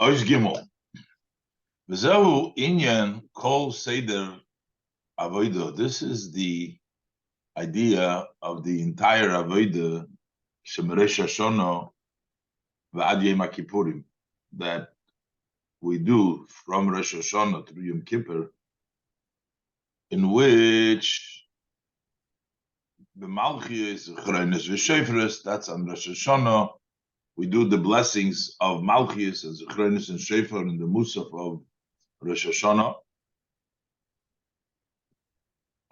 Oish Gimel. V'zehu inyan kol seder avodah. This is the idea of the entire avodah shemeresh Hashanah v'ad Yom Kippurim that we do from Rosh Hashanah through Yom Kippur, in which the Malchus, Chreines v'Shofros, that's on Rosh Hashanah. We do the blessings of Malchus and Chreines and Shofar in the Musaf of Rosh Hashanah.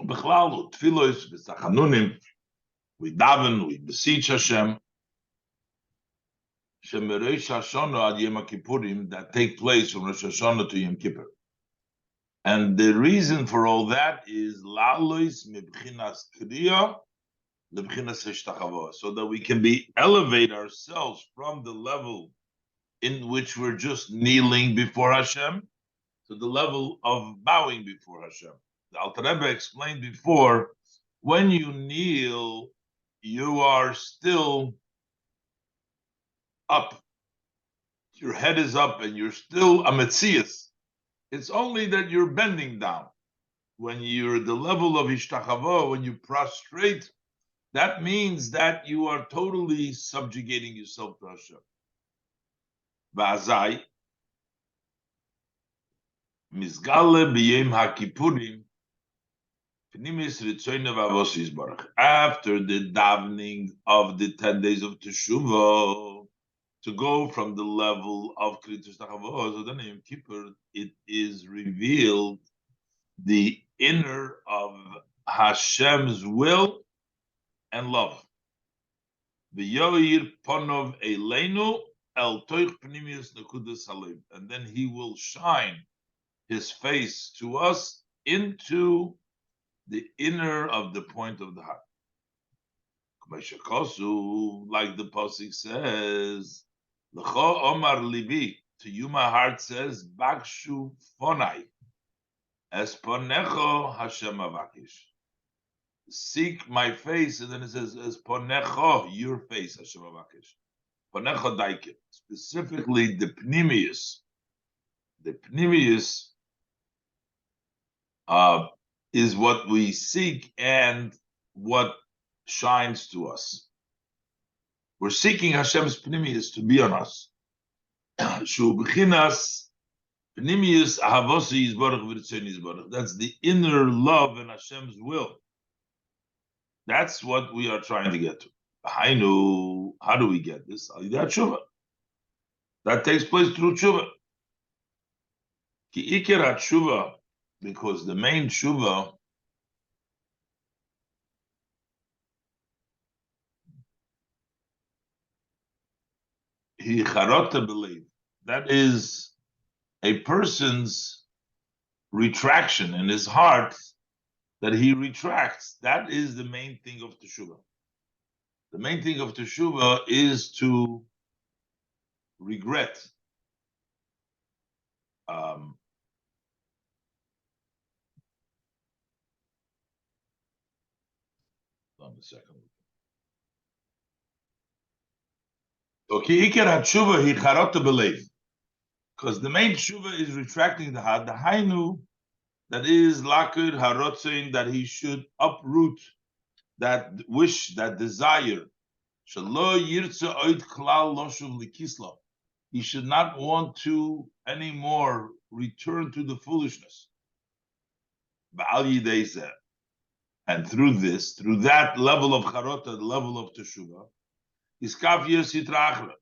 Bechlal, Tfilos, B'Tachanunim, we daven, we beseech Hashem, Shemeresh Hashanah ad Yom Kippurim, that take place from Rosh Hashanah to Yom Kippur. And the reason for all that is La'alois mibchinas kriya lebchinas hishtachava, so that we can elevate ourselves from the level in which we're just kneeling before Hashem to the level of bowing before Hashem. The Alter Rebbe explained before, when you kneel, you are still up. Your head is up and you're still a metzias. It's only that you're bending down. When you're at the level of ishtachava, when you prostrate, that means that you are totally subjugating yourself to Hashem. V'azai, mizgale b'yom haKippurim, after the davening of the 10 days of Teshuvah, to go from the level of Kritus Tachavah, so then in Yom Kippur, it is revealed the inner of Hashem's will and love. V'yoyir ponov eleinu el toich pnimius nekudas halev, and then he will shine his face to us into the inner of the point of the heart. Like the pasuk says, L'cho omar libi, to you my heart says, Bakshu fonai, es ponecho Hashem avakish. Seek my face, and then it says, es ponecho, your face, Hashem avakish. Ponecho daikim, specifically the pnimius. The pnimius is what we seek and what shines to us. We're seeking Hashem's pnimius to be on us. Shu b'chinas pnimius ahavosi yizborach v'ritzoni yizborach. That's the inner love and Hashem's will. That's what we are trying to get to. How do we get this? That tshuva. That takes place through tshuva. Ki ikar tshuva, because the main tshuva he charota believe, that is a person's retraction in his heart, that he retracts. That is the main thing of teshuvah. The main thing of teshuvah is to regret. Hold on a second. Okay, because the main tshuva is retracting the heart. The hainu, that is lakud harotzein, that he should uproot that wish, that desire. Shelo yirtze oid klal loshuv likisla. He should not want to anymore return to the foolishness. Ba'al yidei zeh. And through this, through that level of charota, the level of teshuvah, is kafiyas yitrachra.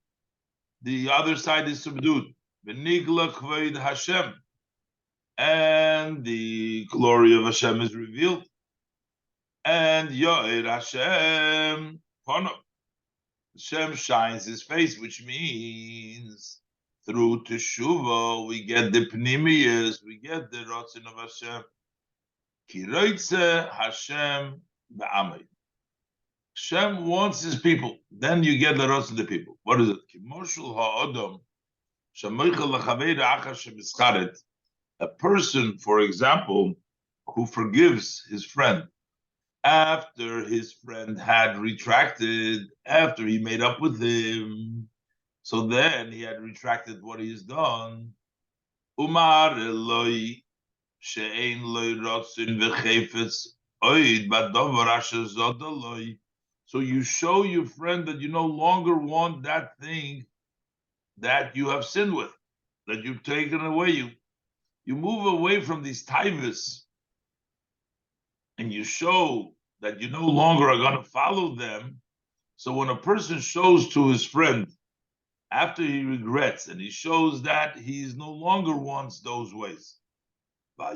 The other side is subdued. V'nigla kveid Hashem, and the glory of Hashem is revealed. And yoir Hashem ponov, Hashem shines his face, which means through teshuvah we get the pnimiyas, we get the rotzin of Hashem. Ki roitze Hashem ba'amay. Hashem wants his people. Then you get the rest of the people. What is it? A person, for example, who forgives his friend after his friend had retracted, after he made up with him, So then he had retracted what he has done. Umar Eloi she'ein loy rotzin v'chefetz oid b'dover asher zod Eloi. So you show your friend that you no longer want that thing that you have sinned with, that you've taken away. You move away from these taivas, and you show that you no longer are going to follow them. So when a person shows to his friend after he regrets, and he shows that he no longer wants those ways, that's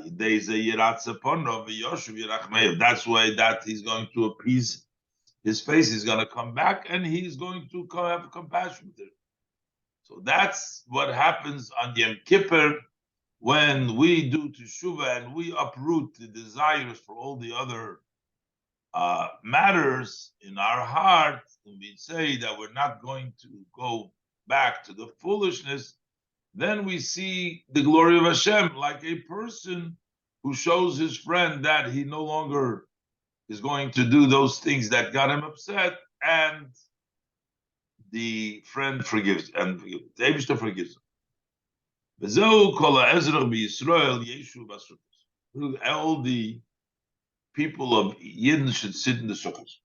why that he's going to appease his face. He's going to come back, and he's going to have compassion with him. So that's what happens on Yom Kippur when we do teshuvah and we uproot the desires for all the other matters in our heart, and we say that we're not going to go back to the foolishness. Then we see the glory of Hashem, like a person who shows his friend that he no longer is going to do those things that got him upset, and the friend forgives and forgives. The Eibishter forgives him. All the people of Yidden should sit in the sukkahs.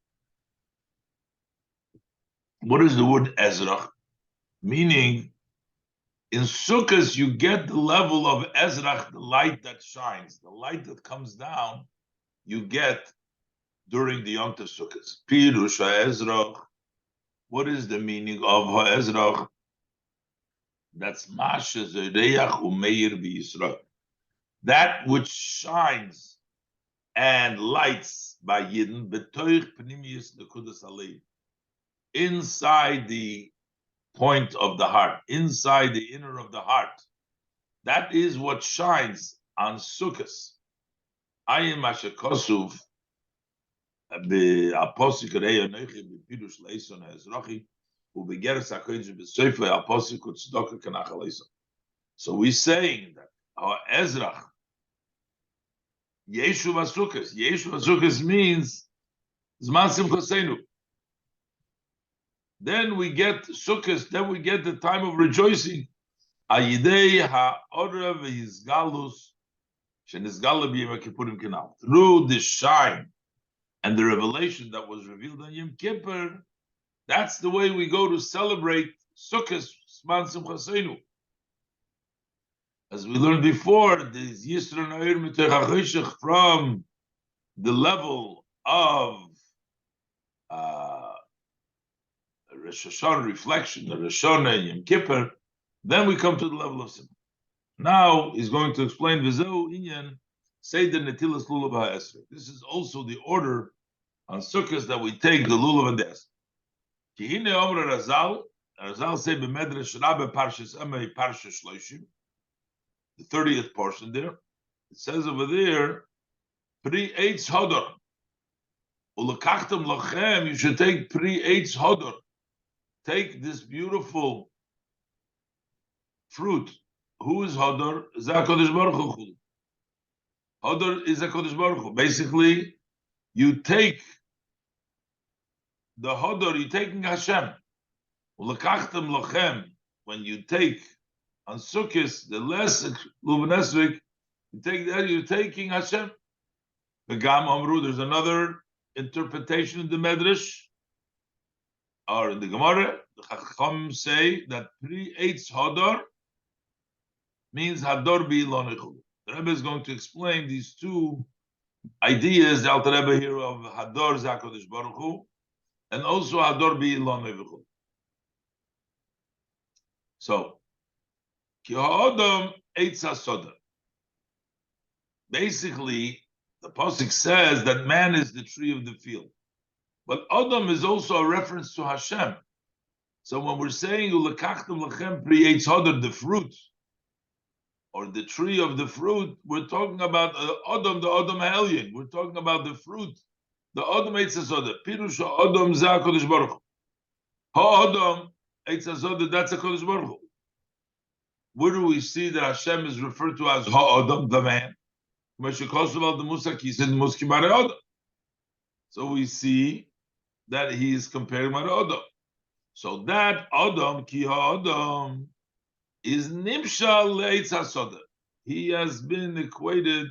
What is the word Ezrach? Meaning, in sukkahs you get the level of Ezrach, the light that shines, the light that comes down, you get during the Yom Tov sukkahs. Pirush HaEzrach. What is the meaning of HaEzrach? That's Masha Zereach Umeir B'Yisrael. That which shines and lights by Yidden, B'toich Pnimius Nekudas Alev, inside the point of the heart, inside the inner of the heart. That is what shines on Sukkos. Ayim Masha Kosuv, B'Aposik Rei Anochi B'Pirush Leison HaEzrachi, U'Begeres HaKodesh B'Sefer Aposik U'Tzedakah Kanach Leison. So we're saying that our Ezrach, Yeshu V'Sukkos. Yeshu V'Sukkos means Zman Simchosenu. Then we get Sukkos, then we get the time of rejoicing. Ayidei ha'ora v'hizgalus shenizgala b'yom kippurim kenal. Through the shine and the revelation that was revealed on Yom Kippur, that's the way we go to celebrate Sukkos, Zman Simchosenu. As we learned before, this Yisro Na'ir Mitech HaChoshech, from the level of Rosh Hashanah reflection, the Rosh Hashanah and Yom Kippur, then we come to the level of Simcha. Now he's going to explain V'zeu Inyan Seder Netilas Lulav HaEsrei. This is also the order on Sukkot that we take the Lulav and the Esrei. Ki hine Omer Razal, Razal say b'Medrash Rabbe Parshas Emei Parshas Shloshim, the 30th portion there. It says over there, Pri Eitz Hodor. Ulekachtem lachem, you should take Pri Eitz Hodor. Take this beautiful fruit. Who is Hodor? Is HaKadosh Baruch Hu. Hodor is HaKadosh Baruch Hu. Basically, you take the Hodor, you're taking Hashem. Ulekachtem lachem, when you take on Sukkot, the less Luvanesvik, you take that, you're taking Hashem. Begam Amru, there's another interpretation in the Medrash, or in the Gemara. The Chacham say that Pri Eitz Hodor means Hador Bi'ilonichu. The Rebbe is going to explain these two ideas, the Alter Rebbe here, of Hador HaKadosh Baruch Hu, and also Hador Bi'ilonichu. So, Ki ha'odom eitz hasoda. Basically, the pasuk says that man is the tree of the field, but Adam is also a reference to Hashem. So when we're saying ulekachtem lachem pri eitz hodor, the fruit or the tree of the fruit, we're talking about Adam, the Adam Helyon. We're talking about the fruit, the Adam eitz hasoda. Pirush Adam ze HaKadosh Baruch Hu. Ha'adam eitz hasoda, that's HaKadosh Baruch Hu. Where do we see that Hashem is referred to as Ha'adam, the man? So we see that he is comparing with Adam. So that Adam, ki Adam, is nimshal le'etz hasoda. He has been equated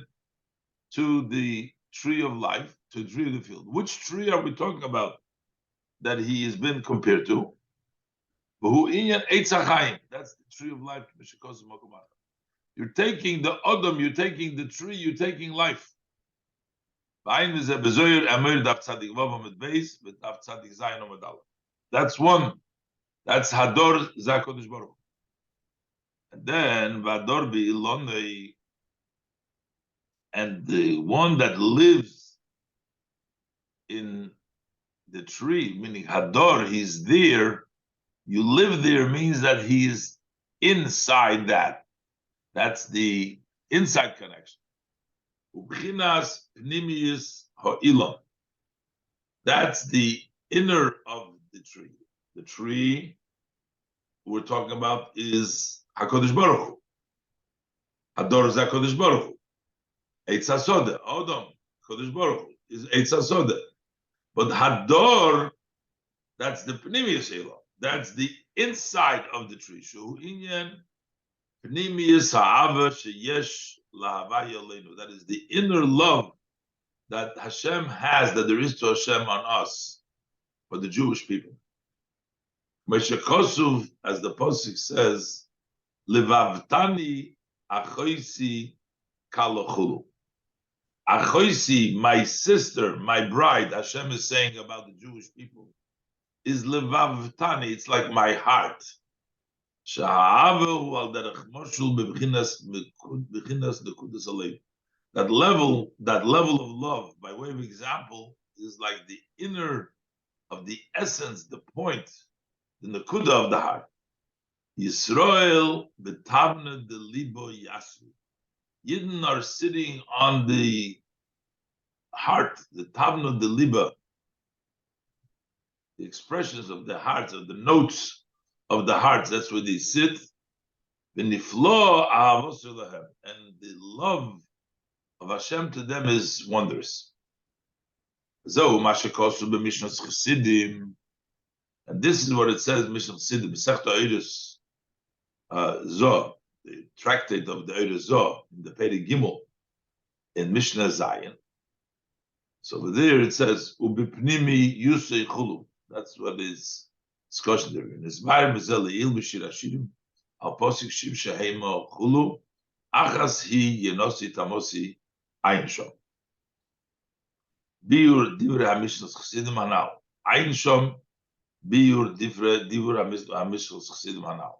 to the tree of life, to the tree of the field. Which tree are we talking about that he has been compared to? That's the tree of life. You're taking the Adam, you're taking the tree, you're taking life. That's one. That's Hador Zakodesh Baruch. And then Vador Be'ilonei, and the one that lives in the tree, meaning Hador, he's there. You live there means that he is inside that. That's the inside connection. Ubchinas Pnimius Ha'ilon. That's the inner of the tree. The tree we're talking about is HaKadosh Baruch Hu. Hador is HaKadosh Baruch Hu. Eitz HaSoda, Odom, HaKadosh Baruch Hu, is Eitz HaSoda. But Hador, that's the Pnimius Elon. That's the inside of the tree. Shu Inyan Pnimius Ha'ava Sheyesh Lahavaya Aleinu. That is the inner love that Hashem has, that there is to Hashem on us, for the Jewish people. Moshe Kosuv, as the Pasuk says, Levavtani Achoisi Kalochulu. Achoisi, my sister, my bride, Hashem is saying about the Jewish people, is Levavtani, it's like my heart. That level of love, by way of example, is like the inner of the essence, the point, the nekuda of the heart. Yisrael betavna de libo yasu. Yidden are sitting on the heart, the tavna de liba, the expressions of the hearts, of the notes of the hearts. That's where they sit. V'niflo ahavos lahem, and the love of Hashem to them is wondrous. Zohu mashekosu b'mishnas chasidim. And this is what it says, Mishnah Chasidim, Masechta Eidos Zoh, the tractate of the Eidos Zoh, in the Perek Gimel, in Mishnah Zayin. So over there it says, Ubipnimi Yusei Chulu. That's what is discussion there. In Ismail Bezel Il B'Shir Hashirim, Al Posik Shiv Shehema Chulu, Achas Hi Yenosi Tamosi Ayin Shom. Biur Divre HaMishnah Chasidim Hanal. Ayin Shom Biur Divur HaMishlos Chasidim Hanal.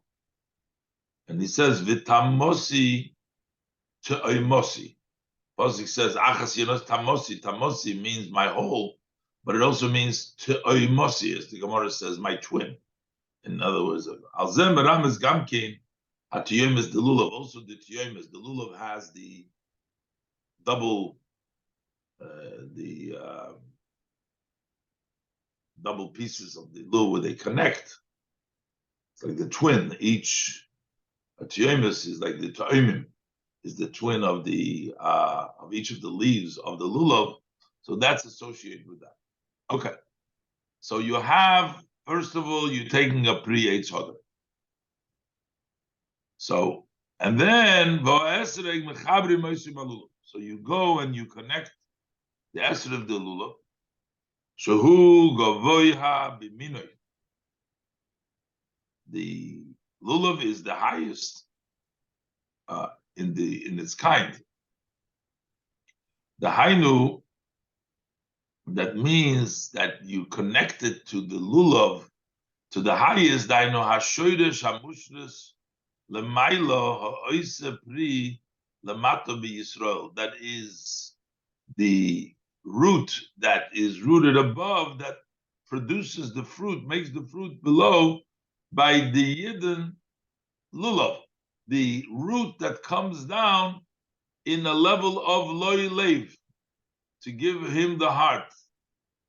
And he says, V'tamosi Te'oimosi. Posik says, Achas Yenos Tamosi. Tamosi means my whole, but it also means Te'oimosi, as the Gemara says, my twin. In other words, Alzem Ram is Gamkin, HaTiyom is the Lulav. Also the Tiyom is the Lulav has the double, double pieces of the lulav where they connect. It's like the twin. Each Tiyomis is like the Ta'imim, is the twin of the of each of the leaves of the lulav. So that's associated with that. Okay. So you have, first of all, you're taking a pre-Eitz Hadar. So, and then so you go and you connect the Esrei of the lulav. Shehu gavoiha b'minoi. The lulav is the highest in its kind. The hainu, that means that you connect it to the lulav, to the highest. Dainu hashoyresh hamushres lemailo ha'oise pri lemato b'Yisrael. That is the root that is rooted above, that produces the fruit, makes the fruit below by the Yidden lulav, the root that comes down in a level of loy leiv, to give him the heart.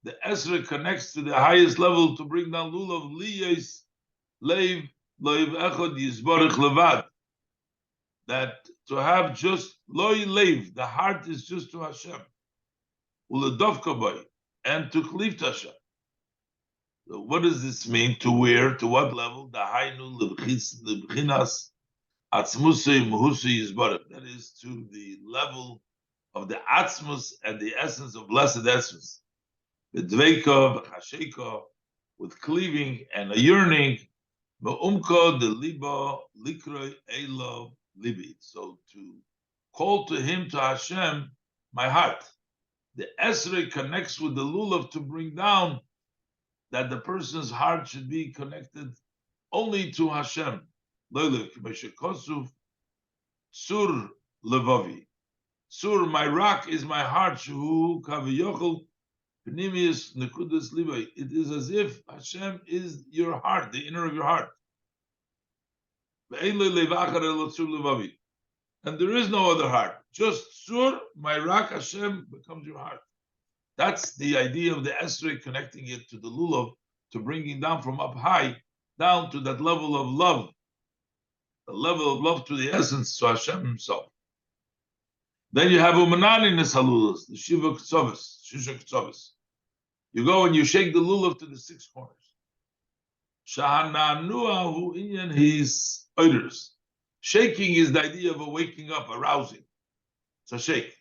The Esrei connects to the highest level to bring down lulav liyes leiv loiv echod yisborich levad. That to have just loy leiv, the heart is just to Hashem. And to cleave to Hashem. So what does this mean? To where? To what level? The hainu lebchinas atzmusei muhusi yisbarach. That is to the level of the atzmus and the essence of blessed essence. The dveika, v'chasheka, with cleaving and a yearning. Me'umka de liba likroi elo libi. So to call to him, to Hashem, my heart. The esrei connects with the lulav to bring down that the person's heart should be connected only to Hashem. Sur levavi. Sur, my rock is my heart. Shuhu kaviyochel pnimius nekudas libay. It is as if Hashem is your heart, the inner of your heart. And there is no other heart. Just sur, my rock, Hashem, becomes your heart. That's the idea of the esrei, connecting it to the lulav, to bringing down from up high, down to that level of love, the level of love to the essence, to Hashem himself. Then you have umanani nesalulas, the shiva ktsovis, shisha ktsovis. You go and you shake the lulav to the 6 corners. Shahananua hu inyan his odors. Shaking is the idea of a waking up, arousing. So shake.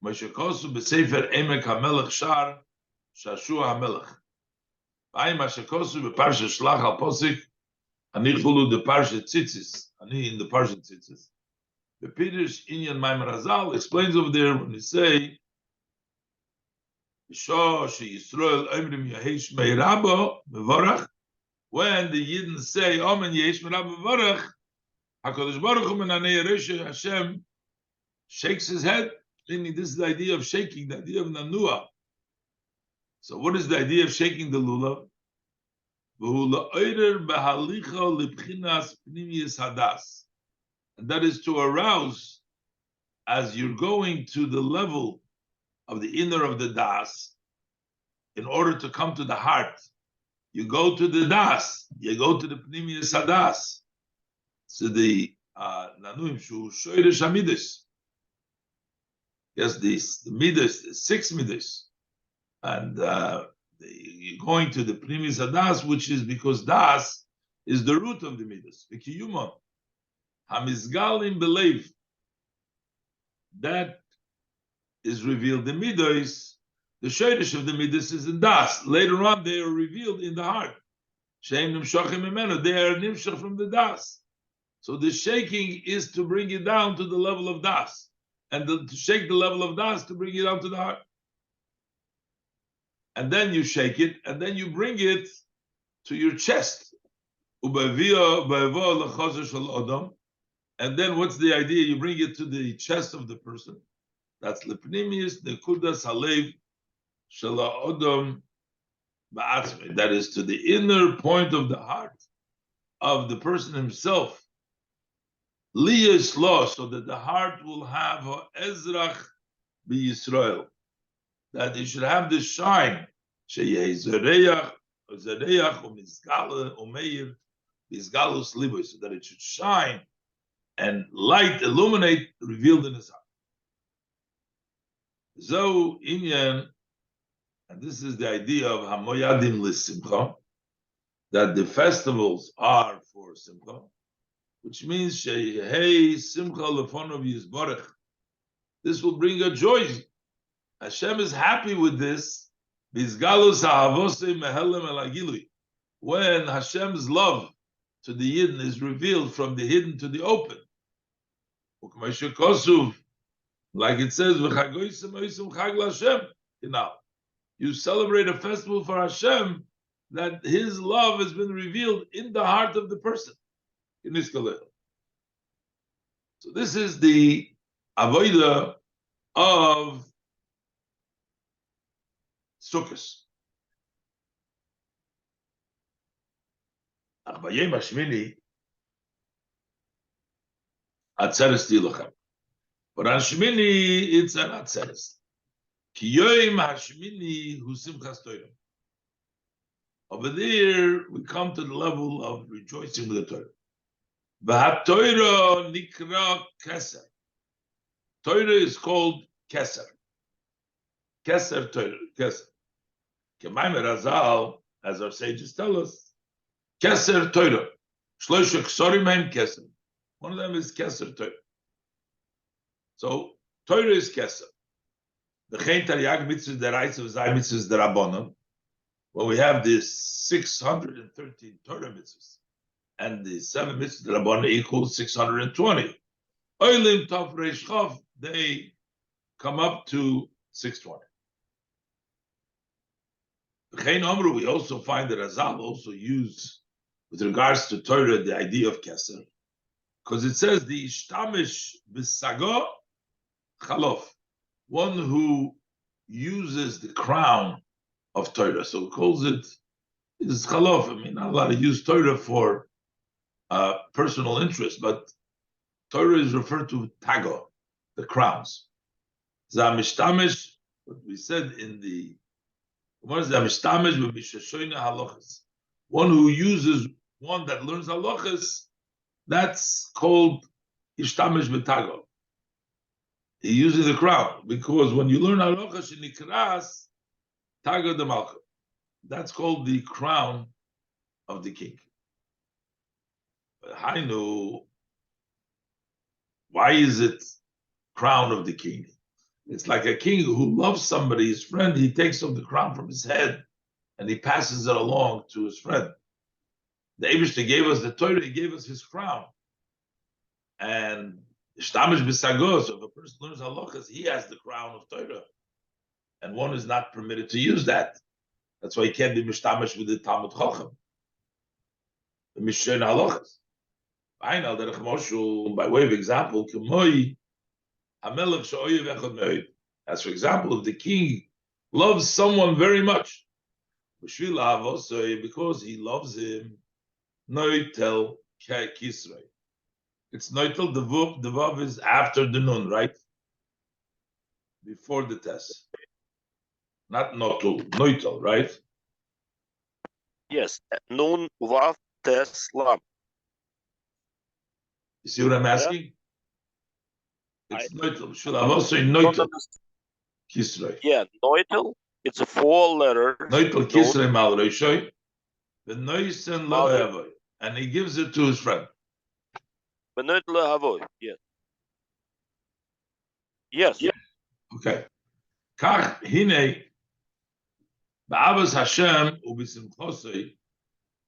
Mashakosu b'sefer emek hamelech shar shashua hamelech. V'ayim mashakosu b'parsha shlach al posik anichulu de parsha tzitzis. Ani in the parsha tzitzis. The Pirush Inyan Mamer Razal explains over there when he say when the Yidden say Omen Yesh Merabah Mevorach, HaKadosh Baruch Hu Menanei Yeresha, Hashem shakes his head, meaning this is the idea of shaking, the idea of Nanua. So what is the idea of shaking the lulav? And that is to arouse as you're going to the level of the inner of the das, in order to come to the heart. You go to the das, you go to the pnimius hadas. So the nanuim shu shoyresh hamidus. Yes, the midas, the 6 midas, and you're going to the pnimius hadas, which is because das is the root of the midas. Vikiyumon hamizgalim believe that is revealed in midas. The shayrish of the midas is in das. Later on, they are revealed in the heart. Sheim nimshachim imenu. They are nimshach from the das. So the shaking is to bring it down to the level of das, and to shake the level of das to bring it down to the heart. And then you shake it, and then you bring it to your chest. And then what's the idea? You bring it to the chest of the person. That's lepnimius nekudas halev shala odom ba'atzmei. That is to the inner point of the heart of the person himself. Liyas law, so that the heart will have a ezrach b'Yisrael. That it should have this shine. Sheyeh zereach umizgala umeir bizgalus liboy, so that it should shine and light, illuminate, revealed in his heart. So inyan, and this is the idea of hamoyadim l'simcha, that the festivals are for simcha, which means shehei simcha lefonov yizborech. This will bring a joy. Hashem is happy with this. Bizgalus ha'avosei mehelem elagilui. When Hashem's love to the Yidden is revealed from the hidden to the open. Like it says, you celebrate a festival for Hashem, that His love has been revealed in the heart of the person. So this is the avodah of Sukkos. Biom השמיני, עצרת תהילוכם. But on Shmini, it's an עצרת. כי יום השמיני הוא שמחת תורה. Over there, we come to the level of rejoicing with the Torah. והתורה נקרא כסר. Torah is called כסר. כסר Torah, כסר. כמיימר הזל, as our sages tell us, Keser Torah. Shloisha Ksorim Hem Keser. One of them is Keser Torah. So Torah is Keser. The Chen Taryag mitzvahs deraisa v'zay mitzvahs derabanan. Well, we have this 613 Torah mitzvahs, and the 7 mitzvahs derabanan equals 620. Oilim Tov Reish Chav, they come up to 620. The Chen Amru, we also find that Razal also use, with regards to Torah, the idea of Keser, because it says the Ishtamish B'Sago Chalof, one who uses the crown of Torah. So it calls it is Chalof. I mean, not allowed to use Torah for personal interest, but Torah is referred to Tago, the crowns. Zamishtamish, what we said in the, what is Zamishtamish B'Mishashoyna Halachas? One who uses one that learns halachas, that's called Ishtamish B'Tago. He uses the crown, because when you learn halachas in Nikras, Tago de Malcha, that's called the crown of the king. But Hainu, why is it crown of the king? It's like a king who loves somebody, his friend, he takes off the crown from his head and he passes it along to his friend. The Eibishter gave us the Torah, he gave us his crown. And Ishtamish B'Sagos, so if a person learns halachas, he has the crown of Torah. And one is not permitted to use that. That's why he can't be Mishtamish with the Talmud Chochem. The Mishon halachas. By way of example, as for example, if the king loves someone very much, because he loves him, noitel kisrei. It's noitel, the vav is after the nun, right? Before the test. Not notul, noitel, right? Yes, nun vav tes lam. You see what I'm asking? It's noitel. Shulavosei noitel kisrei. Yeah, noitel. It's a 4 letter. Noitel kisrei mal reishoy. The noisen lo evoy, and he gives it to his friend. Benoit lo havoy. Yes. Yes. Okay. Kach hine ba'avas Hashem u'b'simchosei.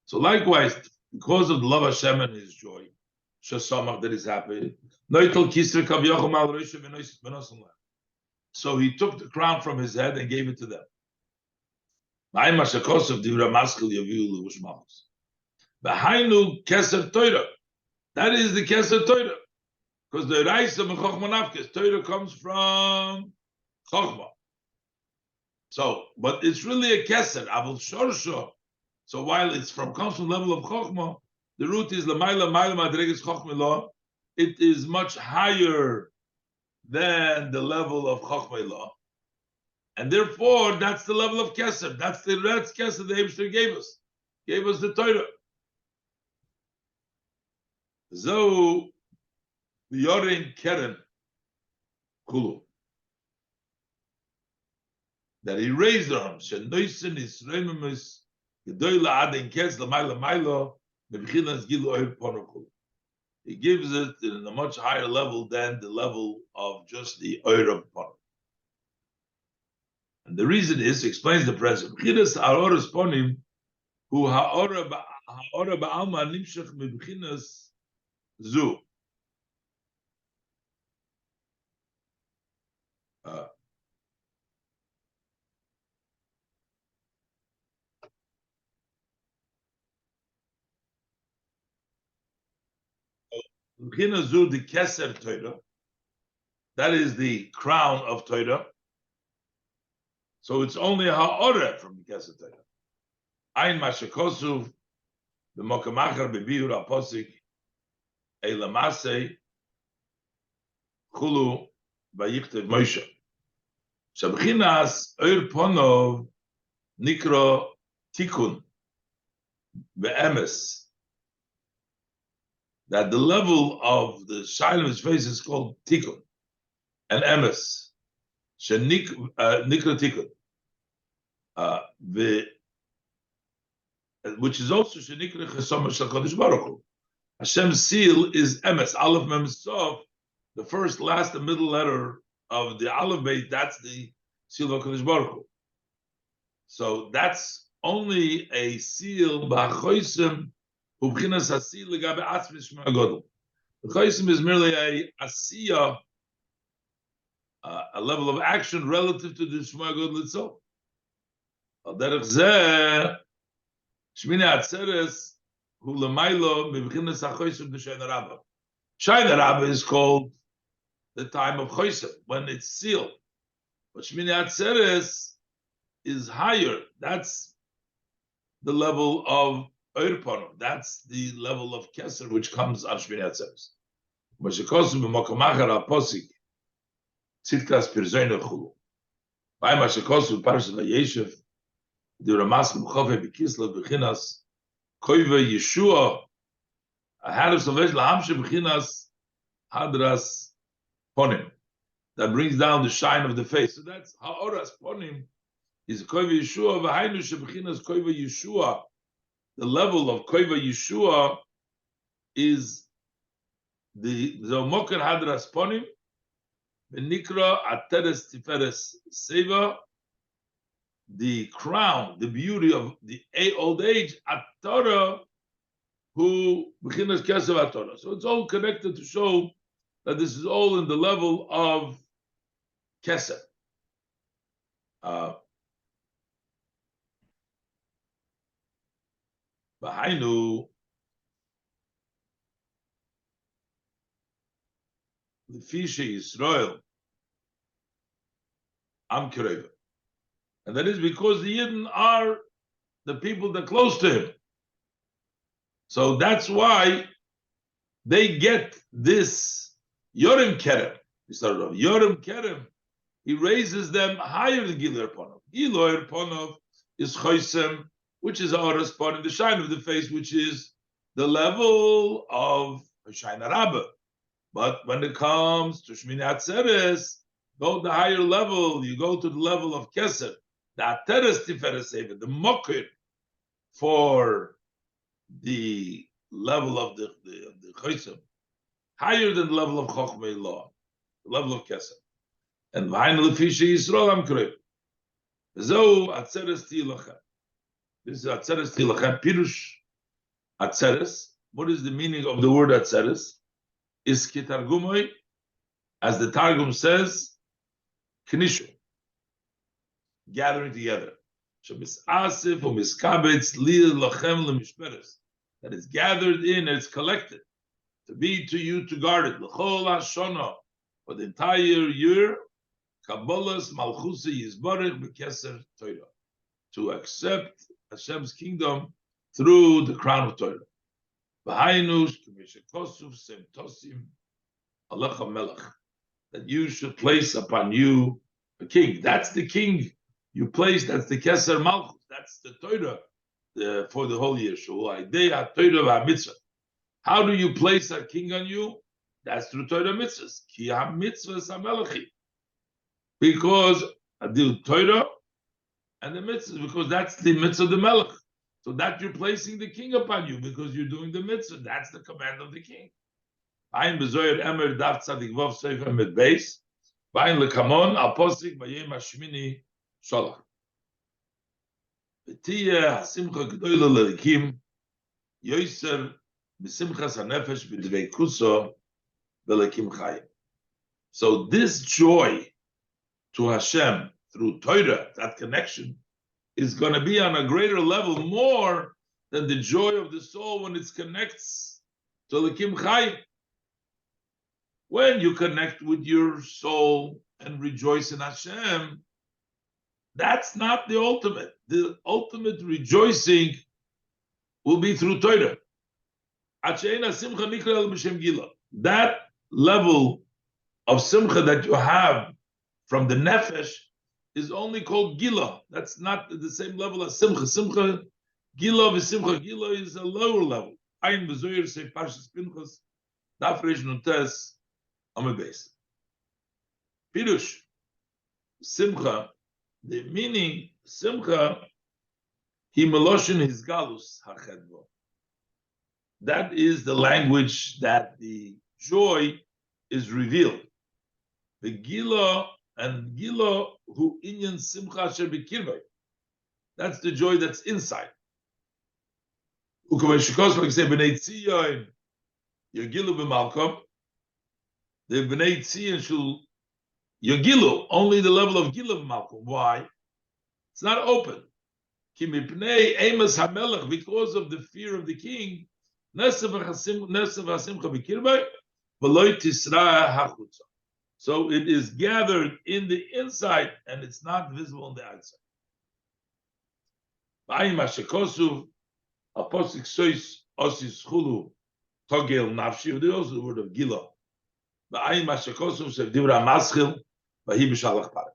So likewise, because of the love of Hashem and His joy, shesamach, that is happy. Noitel kisrei kav yochum al reishoy v'nosim leh. So he took the crown from his head and gave it to them. That is the Keser Torah. Because the Raisa Mechokma Nafkes, Torah comes from Chokma. So, but it's really a Keser, Avol Shorsho. So while it's comes from the level of Chokma, the root is Lamaila Maila Madreges Chokma Law. It is much higher than the level of Chokma Law. And therefore, that's the level of Keser. That's Keser the Eibishter gave us. Gave us the Torah. So, the Yorin Keren Kulu. That he raised their arms. Shenoisen is Rememus, Gedoyla Aden Kes, Lamaila Mailo, Mebichinas Gilu Oir Ponokulu. He gives it in a much higher level than the level of just the Oir of Ponokulu. And the reason is, explains the present. B'chinas ha'ora sponim, hu ha'ora ba'alma nimshach meb'chinas zu. B'chinas zu, the keser Torah. That is the crown of Torah. So it's only a ha'ora from the keser Torah. Ein mashakosuv, the mokamachar bebiur aposik, eilamase, chulu, vayichtav Moshe. Shabchinas oir ponov nikro tikun ve'emes. That the level of the shine of his face is called tikun and emes. Nikro tikun. which is also Shenikra Chesoma Shel Kodesh Baruch Hu. Hashem's seal is Emes, Aleph Mem Sof, the first, last, and middle letter of the Aleph Beit, that's the seal of Kodesh Baruch Hu. So that's only a seal b'achoisim ubchinas hasil legabe atzmis shema godel. The choisim is merely a asiya, a level of action relative to the shema godel itself. Al derech zeh shmini atzeres hu lemailo b'chinas hachoisim d'shayna rabba. Shayna rabba is called the time of choisim, when it's sealed. But shmini atzeres is higher. That's the level of Eirponim. That's the level of Keser which comes on Shmini Atzeres. Mashikosu b'mokamachar al-posik tzitkas pirzoyne chulu. By Mashikosu Parashat Vayeshev the Ramas b'chofei b'kislev b'chinas koive Yeshua a had of salvation lahamshe b'chinas hadras ponim, that brings down the shine of the face. So that's ha'oras ponim is koive Yeshua v'hainu sheb'chinas koive Yeshua. The level of koive Yeshua is the Zomokar Hadras Ponim, Benikra Ateres Tiferes Seva, the crown, the beauty of the old age, Atorah, who Bechinas Kesev Atorah. So it's all connected to show that this is all in the level of Kesev. Bahainu the Fishe Yisrael Am Kireva. And that is because the Yidden are the people that are close to him. So that's why they get this Yorim Kerem. We started off Yorim Kerem. He raises them higher than Giloy Ponov. Giloy Ponov is Choisem, which is Aras Ponov, the shine of the face, which is the level of Shayna Rabbah. But when it comes to Shmini Atzeres, go the higher level, you go to the level of Keser, the Atzeres Tiferes Seva, the Mokir for the level of the Choisem, higher than the level of Chochmei Law, the level of Keser. And V'hainu L'Fishe Yisrael Am Krev. Zo Atzeres Tilachem. This is Atzeres Tilachem. Pirush Atzeres. What is the meaning of the word Atzeres? Is Kitargumoi, as the Targum says, Knishu, gathering together. Shemisasif or miskabetz li lachem lemishperes, that is gathered in and it's collected to be to you to guard it. L'chol hashana, for the entire year, Kabbalas malchusa yizbarech b'keser Torah, to accept Hashem's kingdom through the crown of Torah. That you should place upon you a king. That's the king you place. That's the Keser Malchus. That's the Torah for the whole year. How do you place a king on you? That's through Torah mitzvahs. Ki ha-mitzvahs ha-melachi. Because the Torah and the mitzvahs, because that's the mitzvah of the melech. So that you're placing the king upon you because you're doing the mitzvah. That's the command of the king. Bain bezoyer emer daf tzadik vav sefer mit beis. Bain lekamon al posik bayim ashmini sholach. V'tiyeh hasimcha gdoila lelikim yoyser b'simchas hanefesh b'dveikuso v'lekim chayim. So this joy to Hashem through Torah, that connection, is going to be on a greater level, more than the joy of the soul when it connects to Lekim Chayim. When you connect with your soul and rejoice in Hashem, that's not the ultimate. The ultimate rejoicing will be through Torah. That level of simcha that you have from the nefesh is only called Gila. That's not the same level as Simcha. Simcha, Gila v'Simcha. Gila is a lower level. Ayin b'zoyer say Parshas Pinchas, Daf Reish Nutes, Amud Beis. Pirush, Simcha, the meaning Simcha He meloshin his galus hachedvo. That is the language that the joy is revealed. The gila and gila hu inyan simcha asher b'kirvei. That's the joy that's inside. Ukameshikos, like say, b'nei tzion yagilu b'malkom. The b'nei tzion shul yagilu, only the level of gilu b'malkom. Why? It's not open. Ki mipnei emes hamelech, because of the fear of the king. Nesav hasimcha b'kirvei v'loi tisra hachutza. So it is gathered in the inside and it's not visible on the outside. V'ayim hashekosuv apostik sois osis chulu togel nafshi. There's also the word of gila. V'ayim hashekosuv sevdivra maschil v'hi b'shalach parek.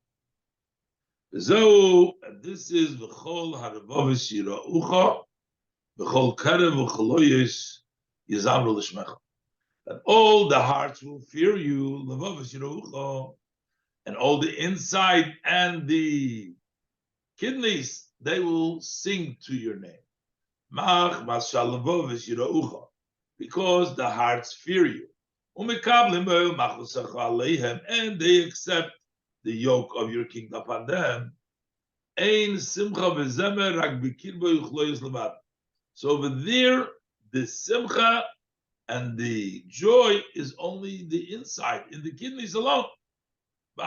So, and this is v'chol harabovis yira'ucha v'chol karev v'choloyes yizamru l'shmecha. That all the hearts will fear you, levavis yira'ucha, and all the inside and the kidneys, they will sing to your name. Mach mashal levavis yira'ucha, because the hearts fear you. Umekablim machusacha aleihem, and they accept the yoke of your king upon them. Ein simcha v'zemer rak b'kirbo yuchloyes levad. So over there, the simcha and the joy is only the inside, in the kidneys alone. So,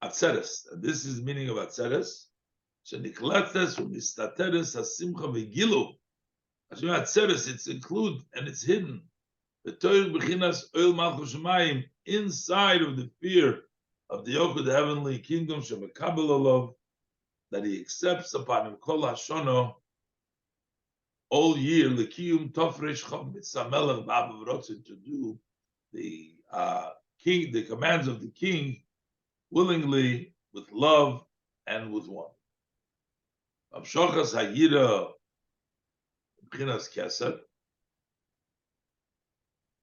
עצרת, this is the meaning of עצרת. שנקלטת ומסתתרת השמחה וגילו. עצרת, it's included and it's hidden. Inside of the fear of the yoke of the heavenly kingdom, that he accepts upon him kol hashono, all year, l'kiyum tofresh chav mitzvah melech b'abav rotzin, to do the king, the commands of the king, willingly, with love and with one. Avshochas hayira b'chinas kesed.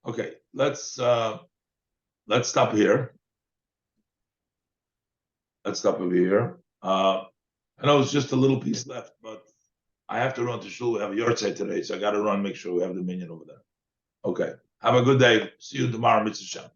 Okay, let's stop here. Let's stop over here. I know it's just a little piece left, but I have to run to shul. We have a yahrzeit today, so I got to run, make sure we have the minyan over there. Okay. Have a good day. See you tomorrow, Mitzvah Shem.